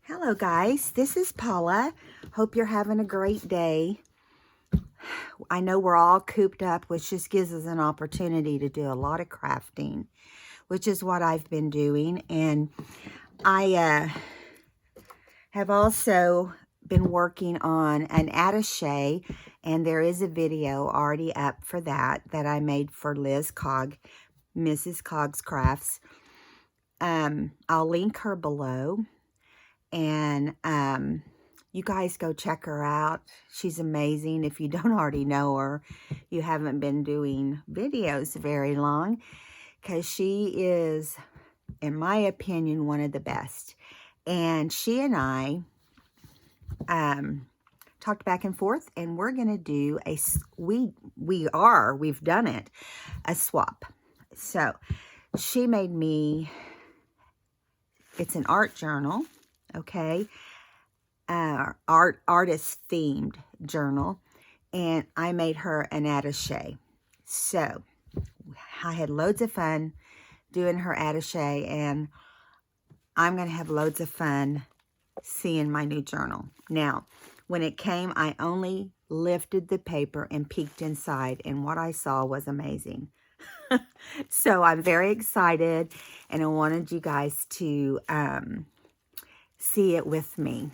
Hello guys, this is Paula. Hope you're having a great day. I know we're all cooped up, which just gives us an opportunity to do a lot of crafting, which is what I've been doing. And I have also been working on an attaché, and there is a video already up for that I made for Liz Cog, Mrs. Cog's Crafts. I'll link her below. And you guys go check her out. She's amazing. If you don't already know her, you haven't been doing videos very long, because she is, in my opinion, one of the best. And she and I talked back and forth, and we're going to do we've done it, a swap. So she made me, it's an art journal. Okay, artist themed journal, and I made her an attaché. So I had loads of fun doing her attaché, and I'm going to have loads of fun seeing my new journal. Now, when it came, I only lifted the paper and peeked inside, and what I saw was amazing. So I'm very excited, and I wanted you guys to see it with me,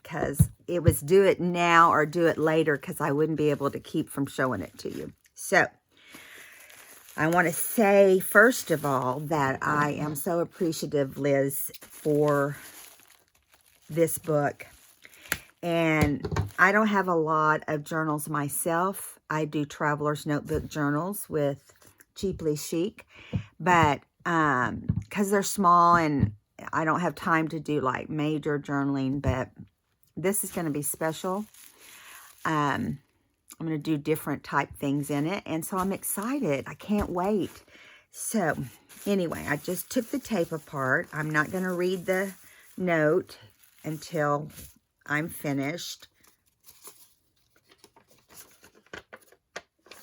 because it was do it now or do it later, because I wouldn't be able to keep from showing it to you. So I want to say, first of all, that I am so appreciative, Liz, for this book. And I don't have a lot of journals myself. I do traveler's notebook journals with Cheaply Chic, but because they're small and I don't have time to do like major journaling, but this is going to be special. I'm going to do different type things in it, and so I'm excited. I can't wait. So anyway, I just took the tape apart. I'm not going to read the note until I'm finished.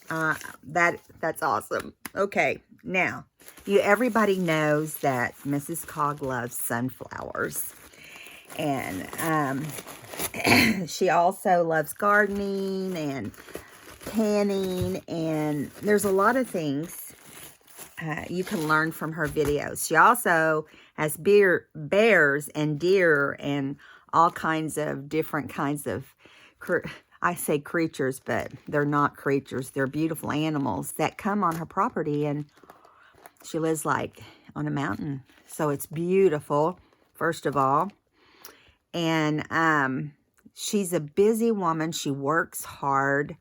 That's awesome. Okay, now everybody knows that Mrs. Cog loves sunflowers, and she also loves gardening and canning, and there's a lot of things you can learn from her videos. She also has bears and deer and all kinds of different kinds of, I say creatures, but they're not creatures. They're beautiful animals that come on her property, and she lives like on a mountain. So it's beautiful, first of all. And she's a busy woman. She works hard.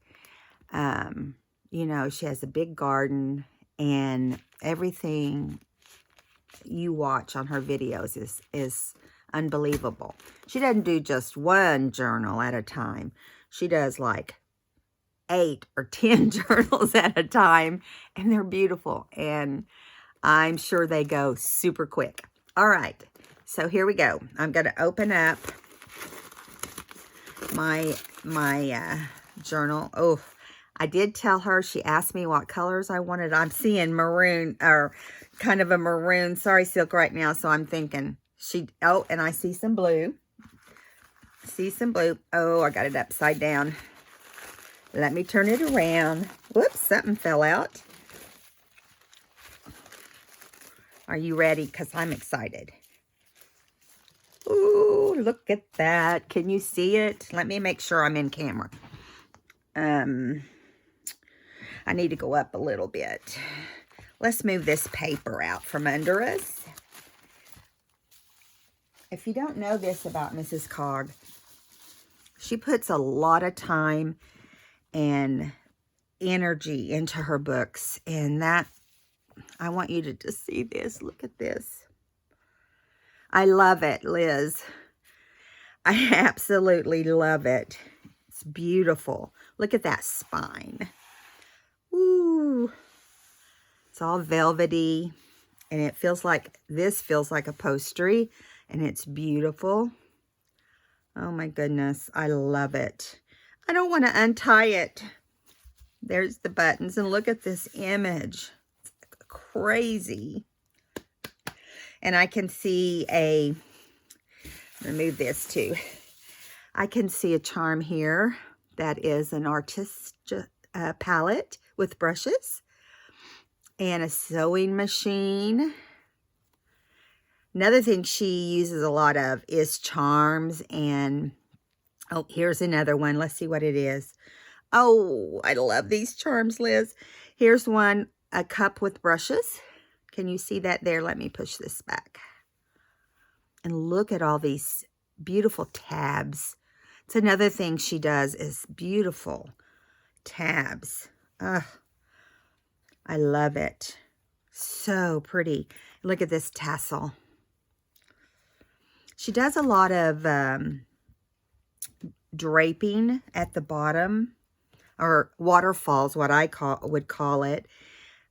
You know, she has a big garden, and everything you watch on her videos is unbelievable. She doesn't do just one journal at a time. She does like 8 or 10 journals at a time, and they're beautiful, and I'm sure they go super quick. All right, so here we go. I'm going to open up my journal. Oh, I did tell her, she asked me what colors I wanted. I'm seeing maroon, or kind of a maroon sari silk right now, so I'm thinking oh, and I see some blue. See some blue. Oh, I got it upside down. Let me turn it around. Whoops, something fell out. Are you ready? Because I'm excited. Ooh, look at that. Can you see it? Let me make sure I'm in camera. I need to go up a little bit. Let's move this paper out from under us. If you don't know this about Mrs. Cog, she puts a lot of time and energy into her books, and that, I want you to just see this. Look at this. I love it, Liz. I absolutely love it. It's beautiful. Look at that spine. Ooh. It's all velvety, and it feels like, this feels like upholstery, and it's beautiful. Oh my goodness, I love it. I don't want to untie it. There's the buttons, and look at this image. It's crazy. And I can see remove this too. I can see a charm here that is an artist palette with brushes and a sewing machine. Another thing she uses a lot of is charms, and oh, here's another one. Let's see what it is. Oh, I love these charms, Liz. Here's one, a cup with brushes. Can you see that there? Let me push this back. And look at all these beautiful tabs. It's another thing she does is beautiful tabs. Ugh, I love it. So pretty. Look at this tassel. She does a lot of draping at the bottom, or waterfalls, what I would call it.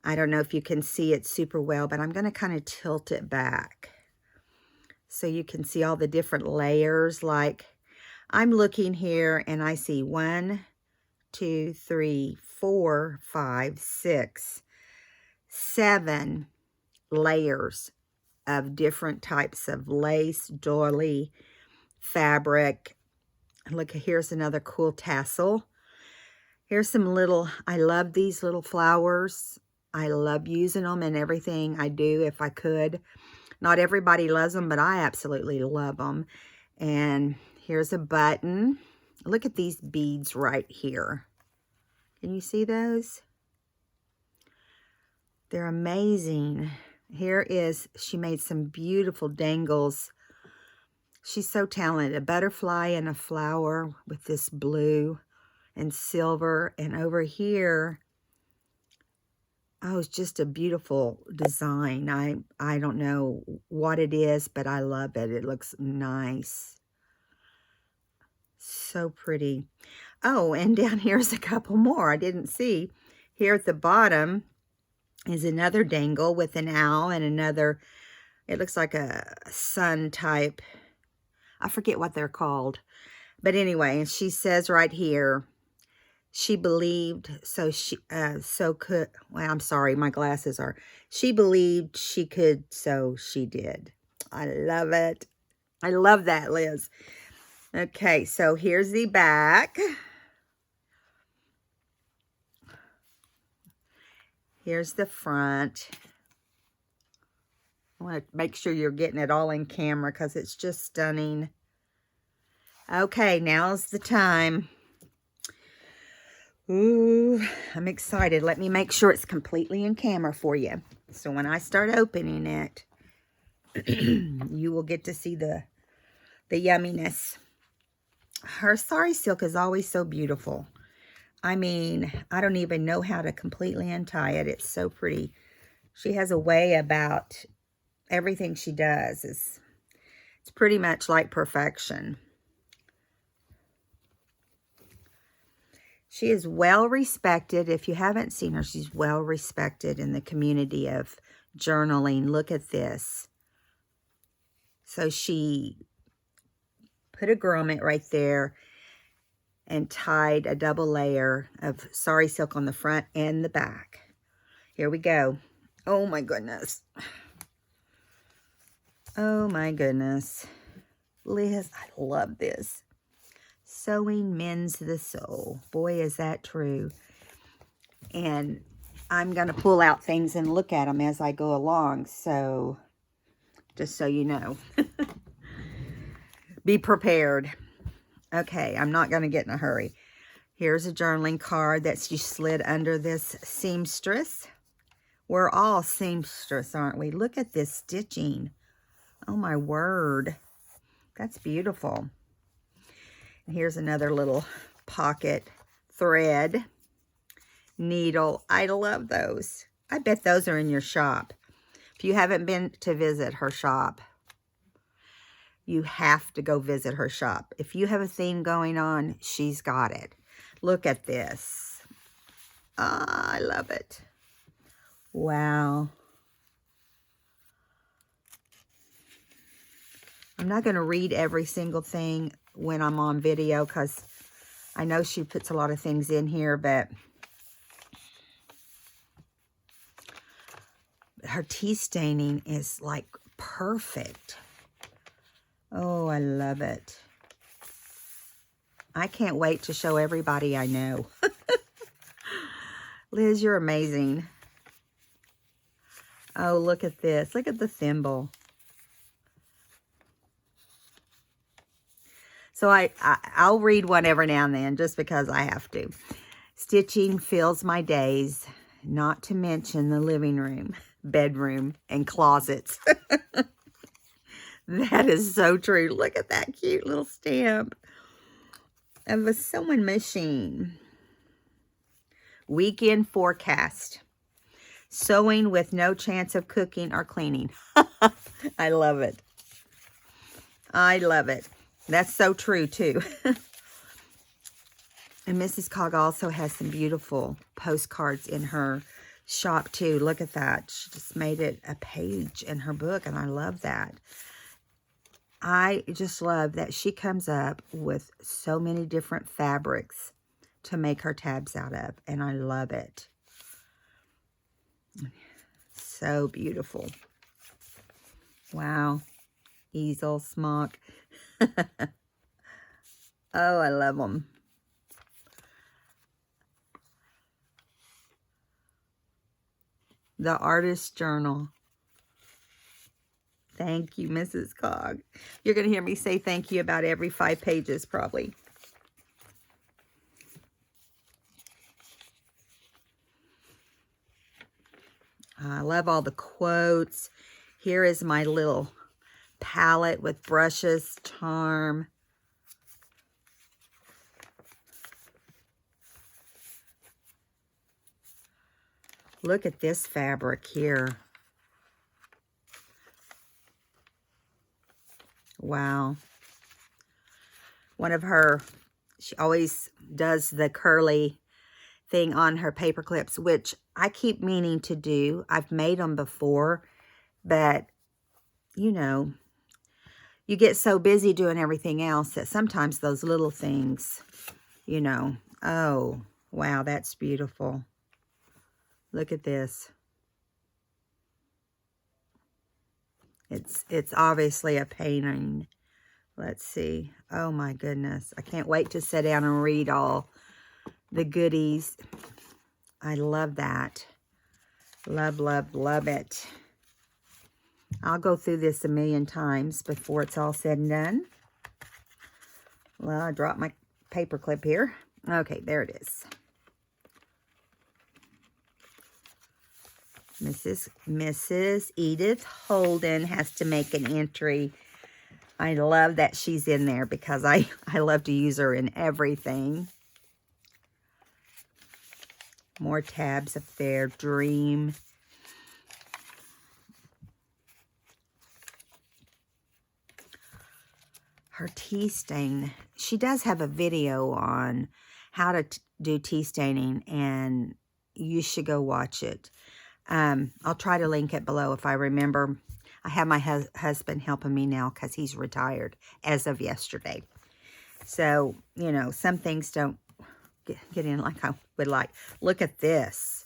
I don't know if you can see it super well, but I'm going to kind of tilt it back so you can see all the different layers. Like, I'm looking here and I see 1, 2, 3, 4, 5, 6, 7 layers of different types of lace, doily, fabric. Look, here's another cool tassel. Here's some little, I love these little flowers. I love using them in everything I do if I could. Not everybody loves them, but I absolutely love them. And here's a button. Look at these beads right here. Can you see those? They're amazing. Here is, she made some beautiful dangles. She's so talented. A butterfly and a flower with this blue and silver. And over here, oh, it's just a beautiful design. I don't know what it is, but I love it. It looks nice. So pretty. Oh, and down here's a couple more I didn't see. Here at the bottom is another dangle with an owl and another, it looks like a sun type. I forget what they're called. But anyway, and she says right here, she believed, so could, well, I'm sorry, my glasses are, she believed she could, so she did. I love it. I love that, Liz. Okay, so here's the back. Here's the front. I want to make sure you're getting it all in camera because it's just stunning. Okay, now's the time. Ooh, I'm excited. Let me make sure it's completely in camera for you. So when I start opening it, you will get to see the yumminess. Her sari silk is always so beautiful. I mean, I don't even know how to completely untie it. It's so pretty. She has a way about everything she does. It's pretty much like perfection. She is well respected. If you haven't seen her, she's well respected in the community of journaling. Look at this. So she put a grommet right there and tied a double layer of sari silk on the front and the back. Here we go. Oh my goodness. Oh my goodness. Liz, I love this. Sewing mends the soul. Boy, is that true. And I'm going to pull out things and look at them as I go along. So, just so you know. Be prepared. Okay, I'm not going to get in a hurry. Here's a journaling card that she slid under this seamstress. We're all seamstress, aren't we? Look at this stitching. Oh, my word. That's beautiful. And here's another little pocket thread. Needle. I love those. I bet those are in your shop. If you haven't been to visit her shop, you have to go visit her shop. If you have a theme going on, she's got it. Look at this. Ah, I love it. Wow. I'm not going to read every single thing when I'm on video because I know she puts a lot of things in here, but her tea staining is like perfect. Oh, I love it. I can't wait to show everybody I know. Liz, you're amazing. Oh, look at this. Look at the thimble. So I'll read one every now and then just because I have to. Stitching fills my days, not to mention the living room, bedroom, and closets. That is so true. Look at that cute little stamp of a sewing machine. Weekend forecast. Sewing with no chance of cooking or cleaning. I love it. I love it. That's so true, too. And Mrs. Cog also has some beautiful postcards in her shop, too. Look at that. She just made it a page in her book, and I love that. I just love that she comes up with so many different fabrics to make her tabs out of, and I love it. So beautiful. Wow. Easel, smock. Oh, I love them. The Artist's Journal. Thank you, Mrs. Cog. You're going to hear me say thank you about every 5 pages, probably. I love all the quotes. Here is my little palette with brushes, charm. Look at this fabric here. Wow. One of her, she always does the curly thing on her paper clips, which I keep meaning to do. I've made them before, but, you know, you get so busy doing everything else that sometimes those little things, you know, oh, wow, that's beautiful. Look at this. It's obviously a painting. Let's see. Oh my goodness. I can't wait to sit down and read all the goodies. I love that. Love, love, love it. I'll go through this a million times before it's all said and done. Well, I dropped my paper clip here. Okay, there it is. Mrs. Edith Holden has to make an entry. I love that she's in there because I love to use her in everything. More tabs up there. Dream. Her tea stain. She does have a video on how to do tea staining, and you should go watch it. I'll try to link it below if I remember. I have my husband helping me now because he's retired as of yesterday. So, you know, some things don't get in like I would like. Look at this.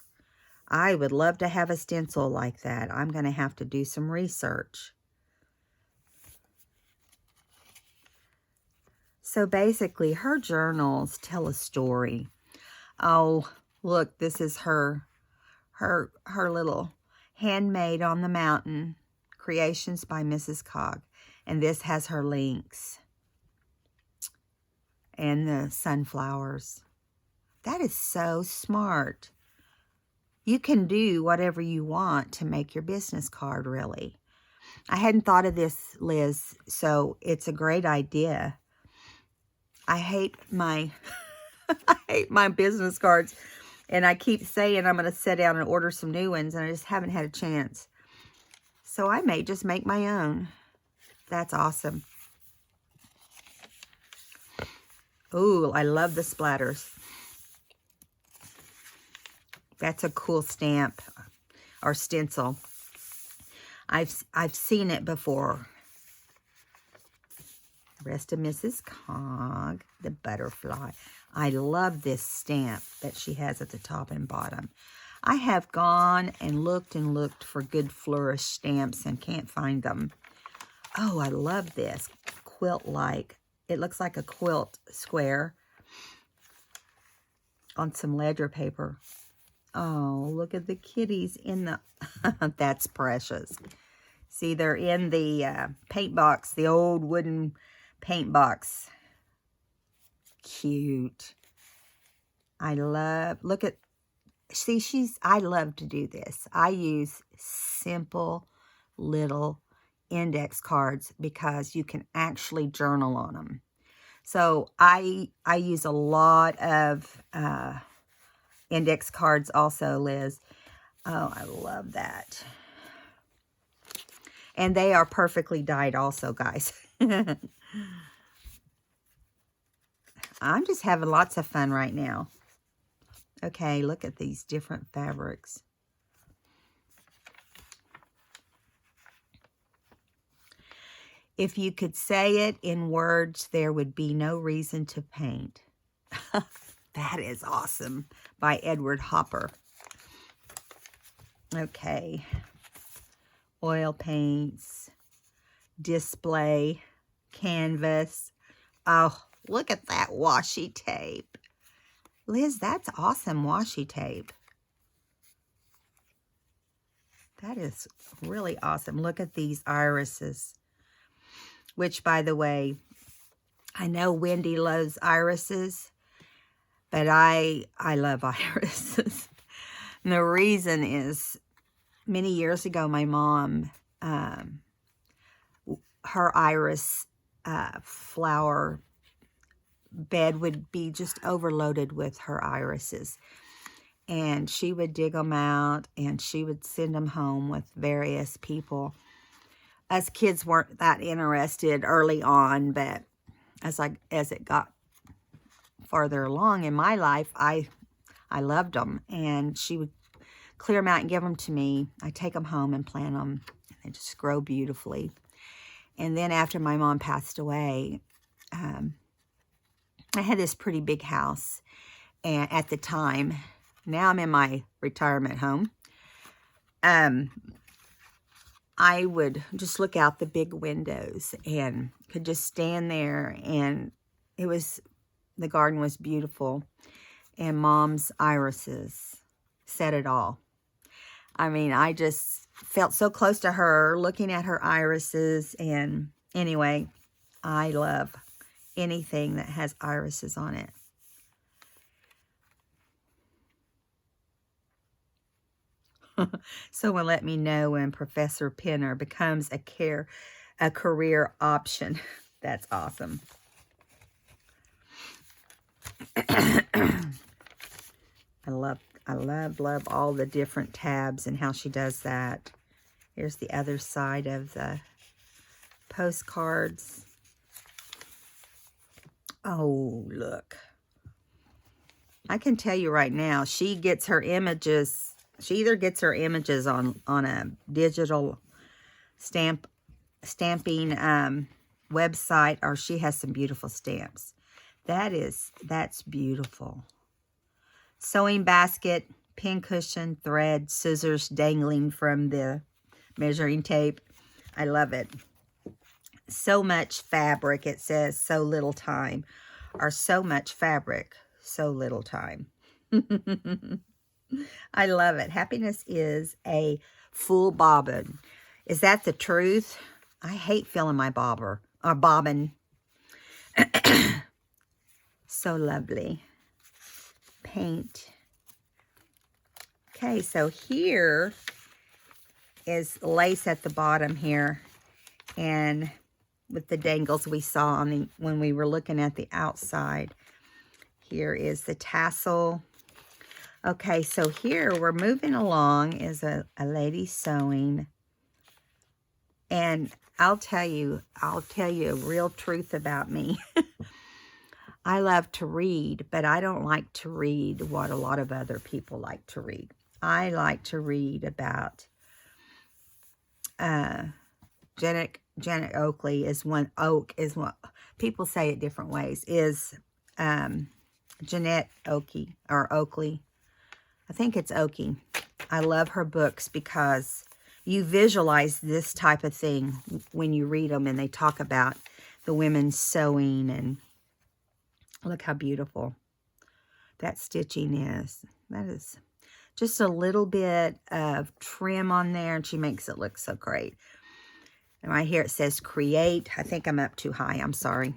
I would love to have a stencil like that. I'm going to have to do some research. So basically, her journals tell a story. Oh, look, this is her little Handmade on the Mountain, Creations by Mrs. Cog. And this has her links. And the sunflowers. That is so smart. You can do whatever you want to make your business card, really. I hadn't thought of this, Liz, so it's a great idea. I hate my I hate my business cards. And I keep saying I'm going to sit down and order some new ones, and I just haven't had a chance. So I may just make my own. That's awesome. Ooh, I love the splatters. That's a cool stamp or stencil. I've seen it before. Rest of Mrs. Cog, the butterfly. I love this stamp that she has at the top and bottom. I have gone and looked for good flourish stamps and can't find them. Oh, I love this. quilt-like. It looks like a quilt square on some ledger paper. Oh, look at the kitties in the... That's precious. See, they're in the paint box, the old wooden paint box. Cute. I love... Look at... See, I love to do this. I use simple little index cards because you can actually journal on them. So I use a lot of index cards also, Liz. Oh, I love that. And they are perfectly dyed also, guys. I'm just having lots of fun right now. Okay, look at these different fabrics. If you could say it in words, there would be no reason to paint. That is awesome. By Edward Hopper. Okay. Oil paints. Display. Canvas. Oh, look at that washi tape. Liz, that's awesome washi tape. That is really awesome. Look at these irises. Which, by the way, I know Wendy loves irises, but I love irises. And the reason is, many years ago, my mom, her iris flower bed would be just overloaded with her irises. And she would dig them out, and she would send them home with various people. Us kids weren't that interested early on, but as it got farther along in my life, I loved them. And she would clear them out and give them to me. I take them home and plant them, and they just grow beautifully. And then after my mom passed away, I had this pretty big house, and at the time, now I'm in my retirement home. I would just look out the big windows and could just stand there, and the garden was beautiful, and Mom's irises said it all. I mean, I just felt so close to her looking at her irises, and anyway, I love anything that has irises on it. Someone let me know when Professor Pinner becomes a career option. That's awesome. I love all the different tabs and how she does that. Here's the other side of the postcards. Oh, look. I can tell you right now, she gets her images. She either gets her images on a digital stamping website, or she has some beautiful stamps. That's beautiful. Sewing basket, pin cushion, thread, scissors dangling from the measuring tape. I love it. So much fabric, it says, so little time. Or so much fabric, so little time. I love it. Happiness is a full bobbin. Is that the truth? I hate filling my bobbin. So lovely. Paint. Okay, so here is lace at the bottom here, and with the dangles we saw on when we were looking at the outside. Here is the tassel. Okay, so here we're moving along is a lady sewing. And I'll tell you a real truth about me. I love to read, but I don't like to read what a lot of other people like to read. I like to read about Janet Oakley is one. Oak is one. People say it different ways. Is Jeanette Oakley or Oakley? I think it's Oakley. I love her books because you visualize this type of thing when you read them, and they talk about the women sewing, and look how beautiful that stitching is. That is just a little bit of trim on there, and she makes it look so great. And right here it says create. I think I'm up too high. I'm sorry.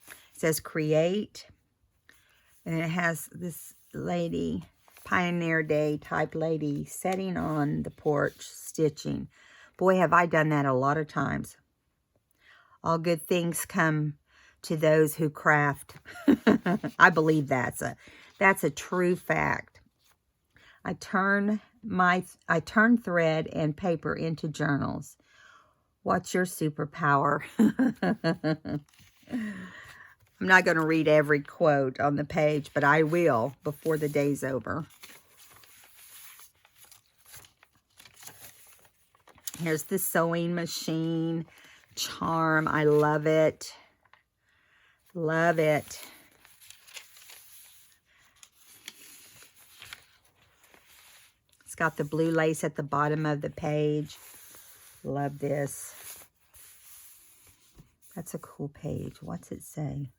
It says create. And it has this lady, Pioneer Day type lady, sitting on the porch stitching. Boy, have I done that a lot of times. All good things come to those who craft. I believe that's a true fact. I turn thread and paper into journals. What's your superpower? I'm not going to read every quote on the page, but I will before the day's over. Here's the sewing machine charm. I love it. Love it. It's got the blue lace at the bottom of the page. Love this. That's a cool page. What's it say?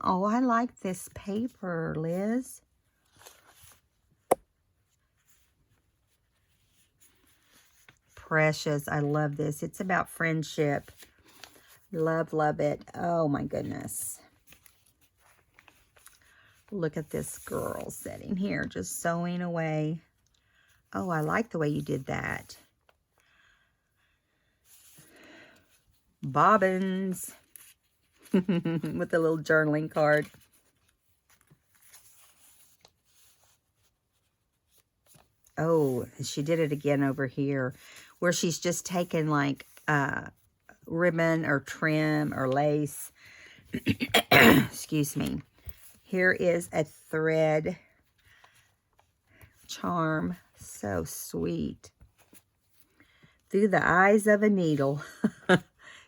Oh, I like this paper, Liz. Precious. I love this. It's about friendship. Love, love it. Oh, my goodness. Look at this girl sitting here just sewing away. Oh, I like the way you did that. Bobbins. With a little journaling card. Oh, she did it again over here, where she's just taken like ribbon or trim or lace. Excuse me. Here is a thread charm. So sweet. Through the eyes of a needle.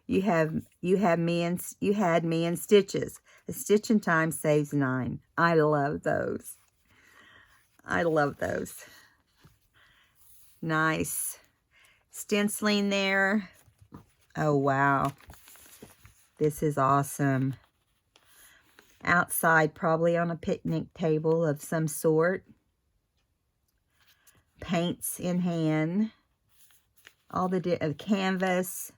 You had me in stitches. A stitch in time saves 9. I love those. I love those. Nice stenciling there. Oh, wow. This is awesome. Outside, probably on a picnic table of some sort. Paints in hand. All the canvas.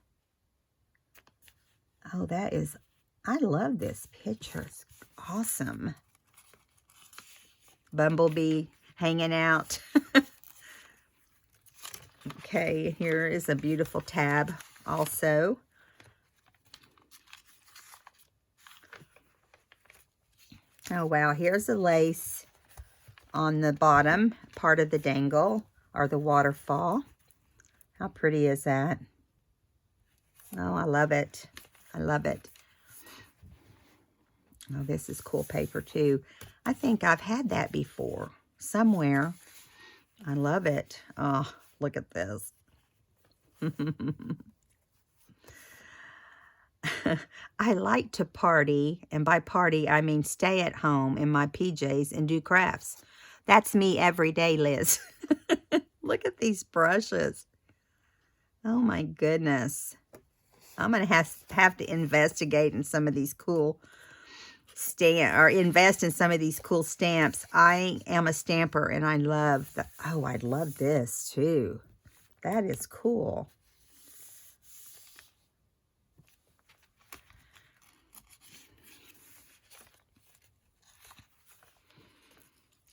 Oh, that is, I love this picture. It's awesome. Bumblebee hanging out. Okay, here is a beautiful tab also. Oh, wow. Here's the lace on the bottom part of the dangle, or the waterfall. How pretty is that? Oh, I love it. I love it. Oh, this is cool paper too. I think I've had that before somewhere. I love it. Oh, look at this. I like to party, and by party, I mean stay at home in my PJs and do crafts. That's me every day, Liz. Look at these brushes. Oh my goodness. I'm going to have to investigate in some of these cool invest in some of these cool stamps. I am a stamper, and I love oh, I love this too. That is cool.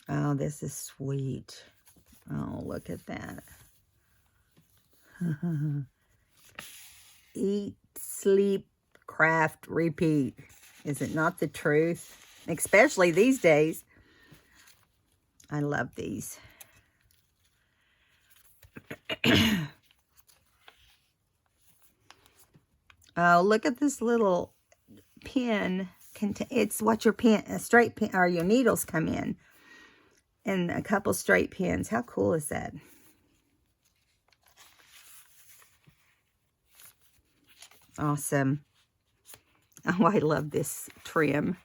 Oh, this is sweet. Oh, look at that. Eat, sleep, craft, repeat. Is it not the truth? Especially these days. I love these. Oh, look at this little pin. It's what your pin, straight pin, or your needles come in. And a couple straight pins. How cool is that? Awesome. Oh, I love this trim.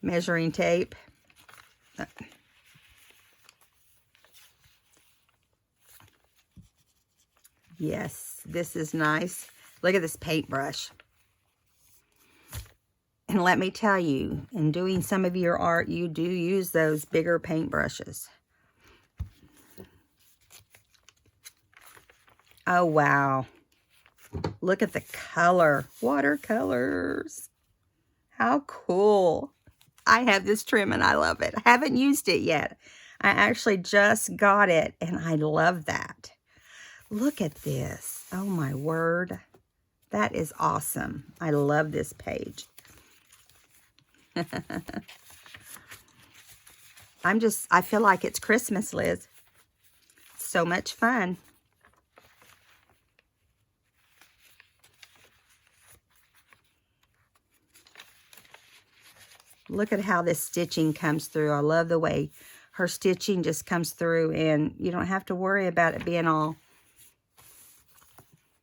Measuring tape. Yes, this is nice. Look at this paintbrush. And let me tell you, in doing some of your art, you do use those bigger paintbrushes. Oh, wow. Look at the color. Watercolors. How cool. I have this trim and I love it. I haven't used it yet. I actually just got it and I love that. Look at this. Oh my word. That is awesome. I love this page. I feel like it's Christmas, Liz. So much fun. Look at how this stitching comes through. I love the way her stitching just comes through and you don't have to worry about it being all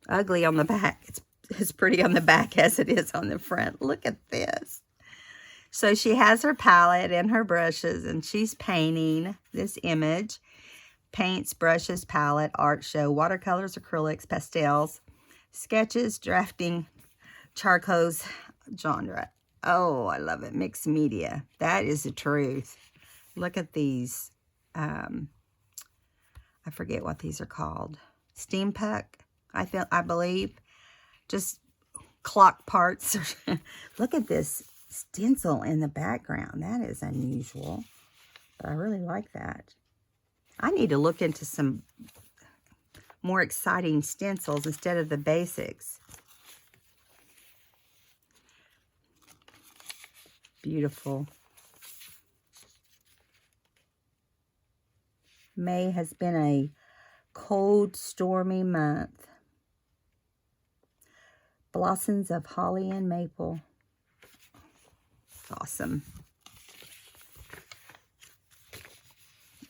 ugly on the back. It's as pretty on the back as it is on the front. Look at this. So she has her palette and her brushes and she's painting this image. Paints, brushes, palette, art show, watercolors, acrylics, pastels, sketches, drafting, charcoals, genre. Oh, I love it. Mixed media. That is the truth. Look at these. I forget what these are called. Steampunk, I believe. Just clock parts. Look at this stencil in the background. That is unusual. But I really like that. I need to look into some more exciting stencils instead of the basics. Beautiful. May has been a cold, stormy month. Blossoms of holly and maple. Awesome.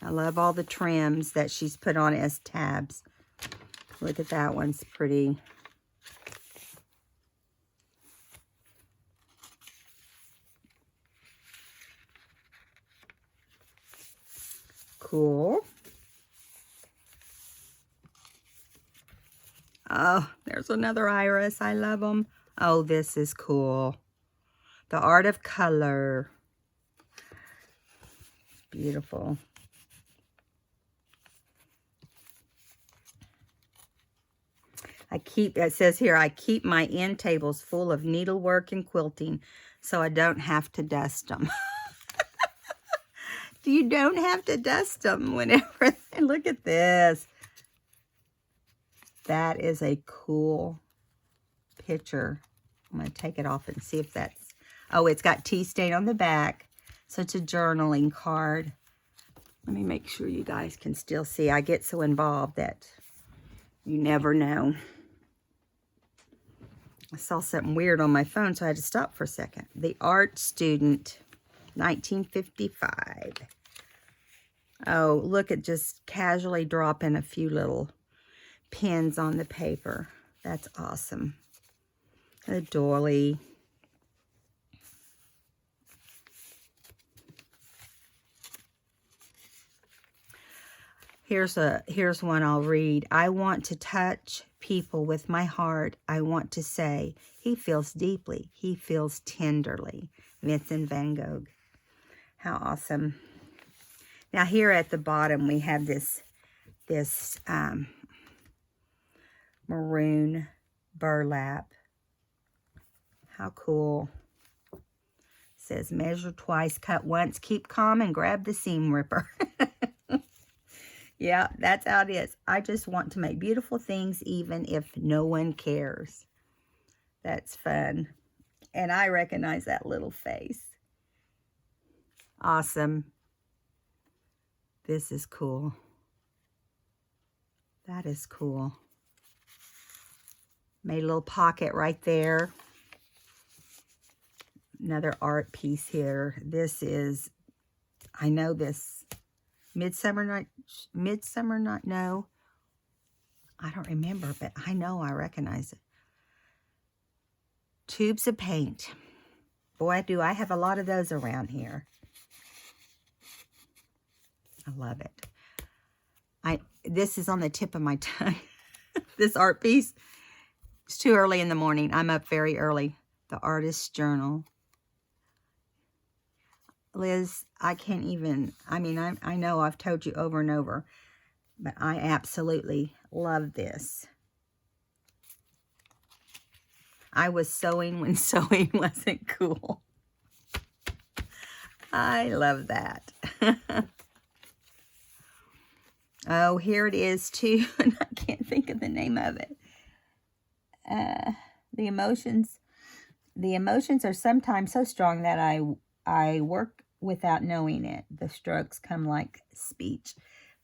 I love all the trims that she's put on as tabs. Look at that one's pretty. Cool. Oh, there's another iris. I love them. Oh, this is cool. The Art of Color. Beautiful. It says here, I keep my end tables full of needlework and quilting so I don't have to dust them. You don't have to dust them whenever. Look at this. That is a cool picture. I'm going to take it off and see if that's... Oh, it's got tea stain on the back. So it's a journaling card. Let me make sure you guys can still see. I get so involved that you never know. I saw something weird on my phone, so I had to stop for a second. The Art Student, 1955. Oh, look at just casually dropping a few little pins on the paper. That's awesome. A doily. Here's one I'll read. I want to touch people with my heart. I want to say, he feels deeply. He feels tenderly. Vincent van Gogh. How awesome. Now here at the bottom we have this maroon burlap. How cool. It says measure twice, cut once, keep calm, and grab the seam ripper. Yeah, that's how it is. I just want to make beautiful things even if no one cares. That's fun. And I recognize that little face. Awesome. This is cool. That is cool. Made a little pocket right there. Another art piece here. This is, I know this, Midsummer Night, no, I don't remember, but I know I recognize it. Tubes of paint. Boy, do I have a lot of those around here. I love it. This is on the tip of my tongue. This art piece. It's too early in the morning. I'm up very early. The Artist's Journal. Liz, I can't even, I mean, I know I've told you over and over, but I absolutely love this. I was sewing when sewing wasn't cool. I love that. Oh, here it is too, and I can't think of the name of it. The emotions are sometimes so strong that I work without knowing it. The strokes come like speech.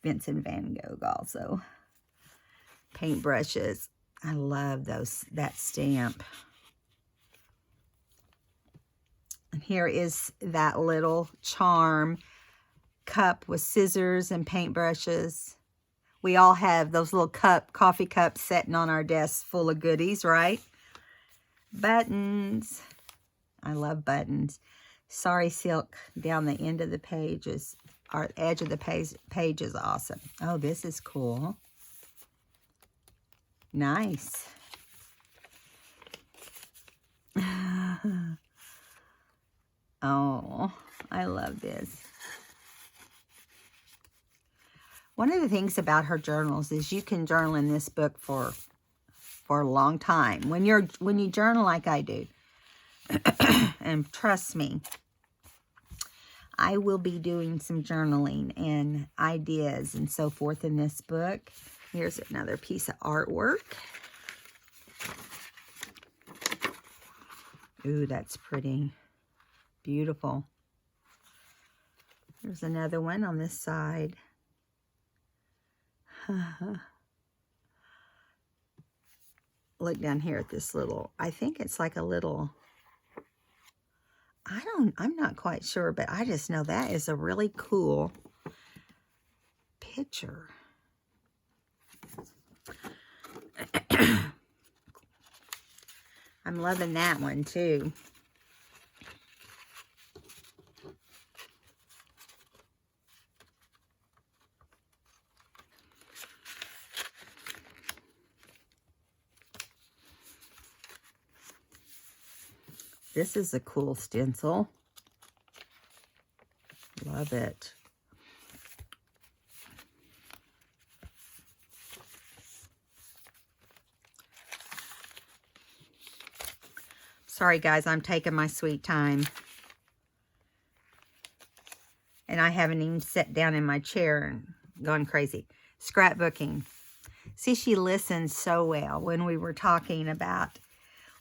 Vincent van Gogh also. Paintbrushes. I love that stamp. And here is that little charm cup with scissors and paintbrushes. We all have those little coffee cups sitting on our desks full of goodies, right? Buttons. I love buttons. Sari silk down the end of the pages, or edge of the page is awesome. Oh, this is cool. Nice. Oh, I love this. One of the things about her journals is you can journal in this book for a long time. When you journal like I do, and trust me, I will be doing some journaling and ideas and so forth in this book. Here's another piece of artwork. Ooh, that's pretty. Beautiful. There's another one on this side. Look down here at this little, I think it's like a little, I'm not quite sure, but I just know that is a really cool picture. I'm loving that one too. This is a cool stencil. Love it. Sorry guys, I'm taking my sweet time. And I haven't even sat down in my chair and gone crazy. Scrapbooking. See, she listens so well when we were talking about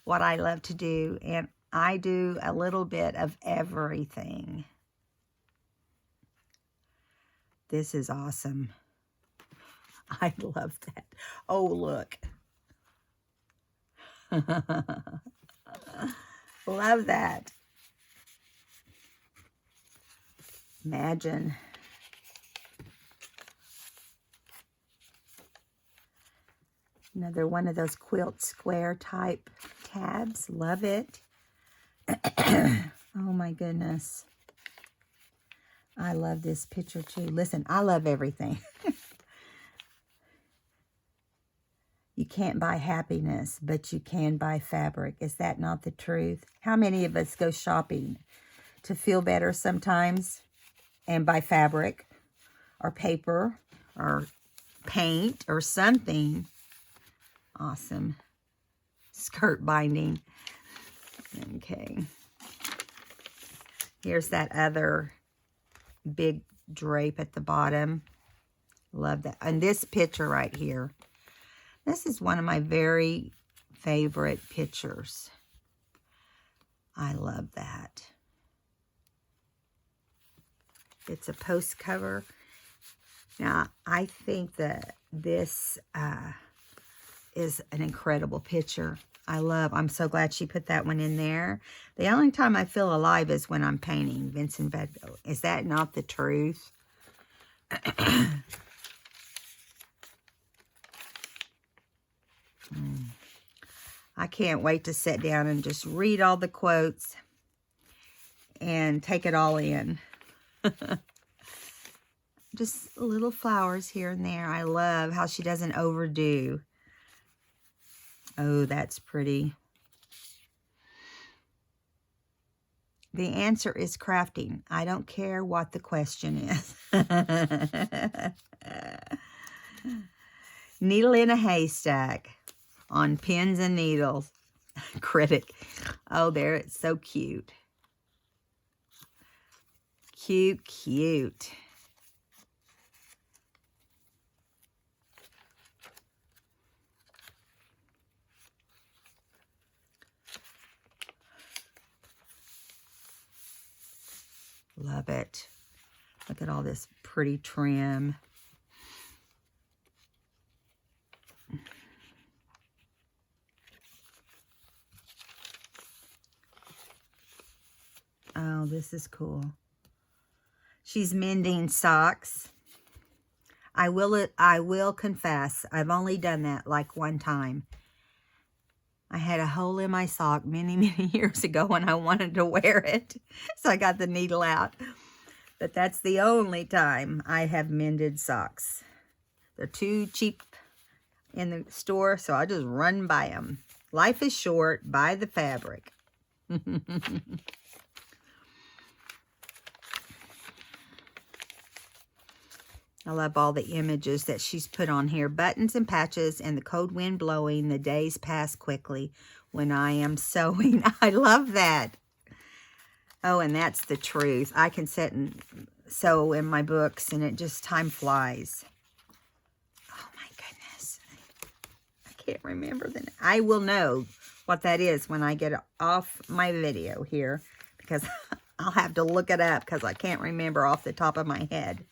what I love to do. And I do a little bit of everything. This is awesome. I love that. Oh, look. Love that. Imagine. Another one of those quilt square type tabs. Love it. Oh my goodness. I love this picture too. Listen, I love everything. You can't buy happiness, but you can buy fabric. Is that not the truth? How many of us go shopping to feel better sometimes and buy fabric or paper or paint or something? Awesome. Skirt binding. Okay. Here's that other big drape at the bottom. Love that. And this picture right here. This is one of my very favorite pictures. I love that. It's a post cover. Now, I think that this is an incredible picture. I'm so glad she put that one in there. The only time I feel alive is when I'm painting Vincent van Gogh. Is that not the truth? I can't wait to sit down and just read all the quotes and take it all in. Just little flowers here and there. I love how she doesn't overdo. Oh, that's pretty. The answer is crafting. I don't care what the question is. Needle in a haystack on pins and needles. Critic. Oh, there, it's so cute. Cute, cute. Love it. Look at all this pretty trim. Oh, this is cool. She's mending socks. I will confess, I've only done that like one time. I had a hole in my sock many, many years ago when I wanted to wear it. So I got the needle out. But that's the only time I have mended socks. They're too cheap in the store, so I just run by them. Life is short. Buy the fabric. I love all the images that she's put on here. Buttons and patches and the cold wind blowing. The days pass quickly when I am sewing. I love that. Oh, and that's the truth. I can sit and sew in my books and it just, time flies. Oh my goodness. I can't remember the name. I will know what that is when I get off my video here because I'll have to look it up because I can't remember off the top of my head.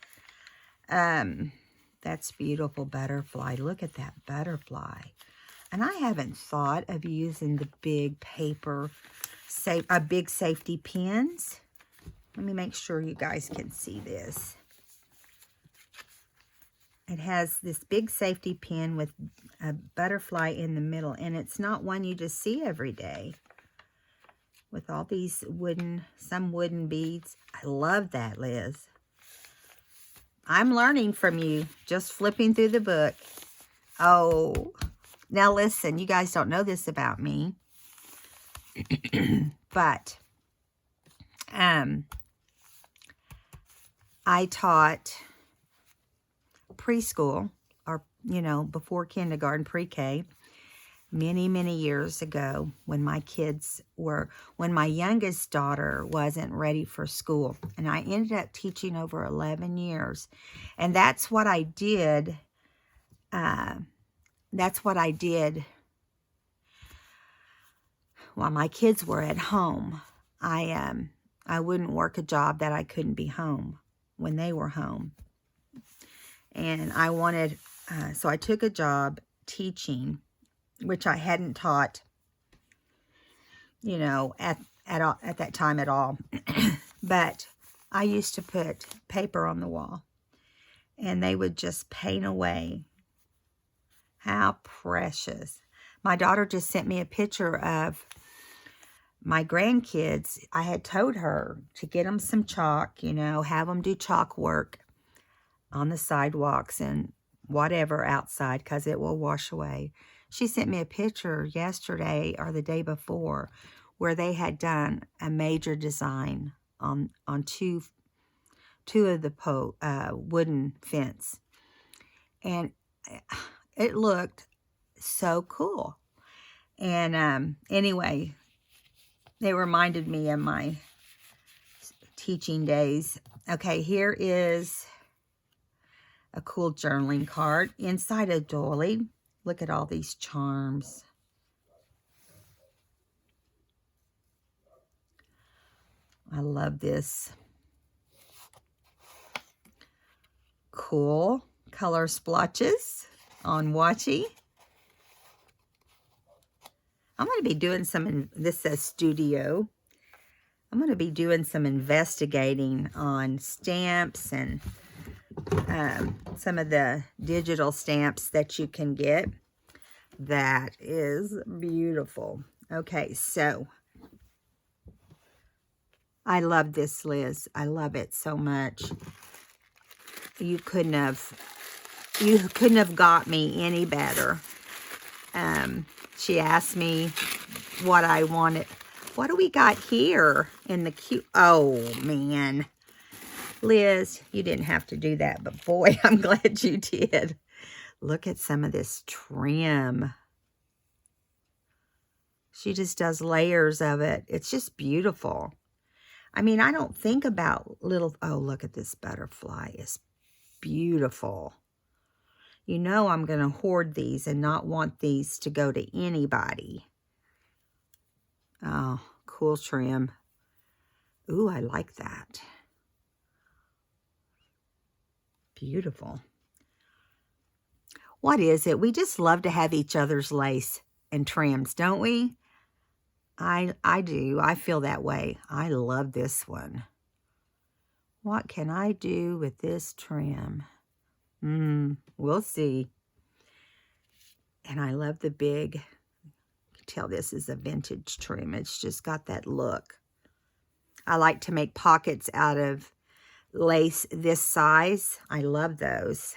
That's beautiful butterfly. Look at that butterfly. And I haven't thought of using the big paper, big safety pins. Let me make sure you guys can see this. It has this big safety pin with a butterfly in the middle, and it's not one you just see every day. With all these some wooden beads. I love that, Liz. I'm learning from you, just flipping through the book. Oh, now listen, you guys don't know this about me, but I taught preschool, or, you know, before kindergarten, pre-K, many, many years ago when my youngest daughter wasn't ready for school. And I ended up teaching over 11 years. And that's what I did. That's what I did while my kids were at home. I wouldn't work a job that I couldn't be home when they were home. And I wanted, so I took a job teaching, which I hadn't taught, you know, at that time at all. But I used to put paper on the wall, and they would just paint away. How precious. My daughter just sent me a picture of my grandkids. I had told her to get them some chalk, you know, have them do chalk work on the sidewalks and whatever outside because it will wash away. She sent me a picture yesterday or the day before where they had done a major design on two of the wooden fence. And it looked so cool. And anyway, they reminded me of my teaching days. Okay, here is a cool journaling card inside a doily. Look at all these charms. I love this. Cool color splotches on washi. I'm going to be doing some, this says studio. I'm going to be doing some investigating on stamps and some of the digital stamps that you can get. That is beautiful. Okay, so I love this, Liz. I love it so much. You couldn't have got me any better. She asked me what I wanted. What do we got here in the cute? Oh, man. Liz, you didn't have to do that, but boy, I'm glad you did. Look at some of this trim. She just does layers of it. It's just beautiful. I mean, I don't think about little... Oh, look at this butterfly. It's beautiful. You know I'm going to hoard these and not want these to go to anybody. Oh, cool trim. Ooh, I like that. Beautiful. What is it? We just love to have each other's lace and trims, don't we? I do. I feel that way. I love this one. What can I do with this trim? We'll see. And I love the big, you can tell this is a vintage trim. It's just got that look. I like to make pockets out of lace this size. I love those.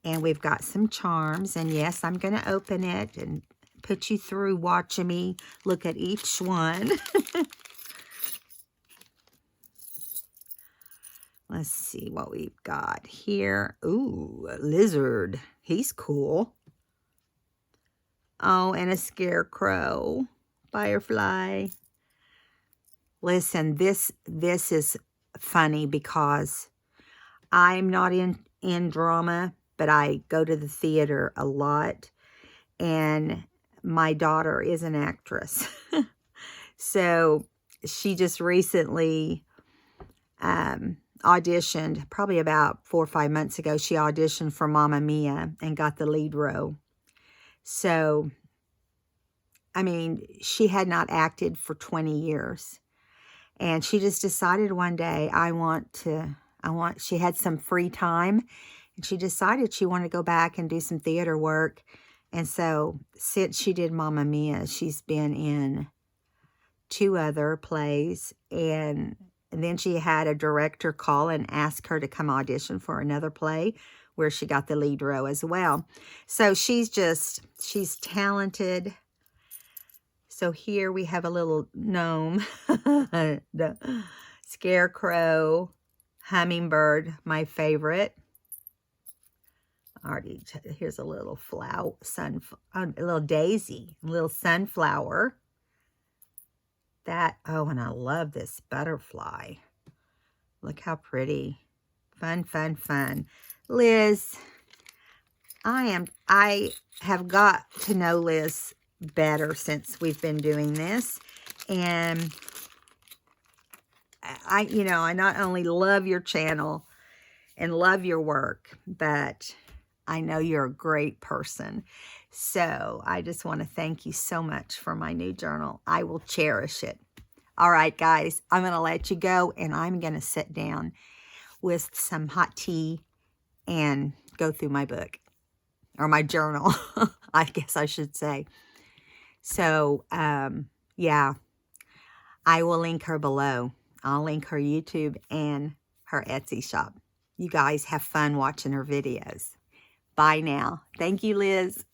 And we've got some charms. And yes, I'm going to open it and put you through watching me look at each one. Let's see what we've got here. Ooh, a lizard. He's cool. Oh, and a scarecrow. Firefly. Listen, this is funny because I'm not in drama, but I go to the theater a lot. And my daughter is an actress. So she just recently auditioned, probably about 4 or 5 months ago. She auditioned for Mamma Mia and got the lead role. So, I mean, she had not acted for 20 years. And she just decided one day, she had some free time. And she decided she wanted to go back and do some theater work. And so, since she did Mamma Mia, she's been in 2 other plays. And then she had a director call and ask her to come audition for another play where she got the lead role as well. So, she's talented. So, here we have a little gnome, the scarecrow, hummingbird, my favorite. Already, here's a little flower, a little daisy, a little sunflower. Oh, and I love this butterfly. Look how pretty. Fun, fun, fun. Liz, I have got to know Liz better since we've been doing this. And I not only love your channel and love your work, but I know you're a great person. So I just want to thank you so much for my new journal. I will cherish it. All right, guys, I'm going to let you go, and I'm going to sit down with some hot tea and go through my book, or my journal, I guess I should say. So, yeah, I will link her below. I'll link her YouTube and her Etsy shop. You guys have fun watching her videos. Bye now. Thank you, Liz.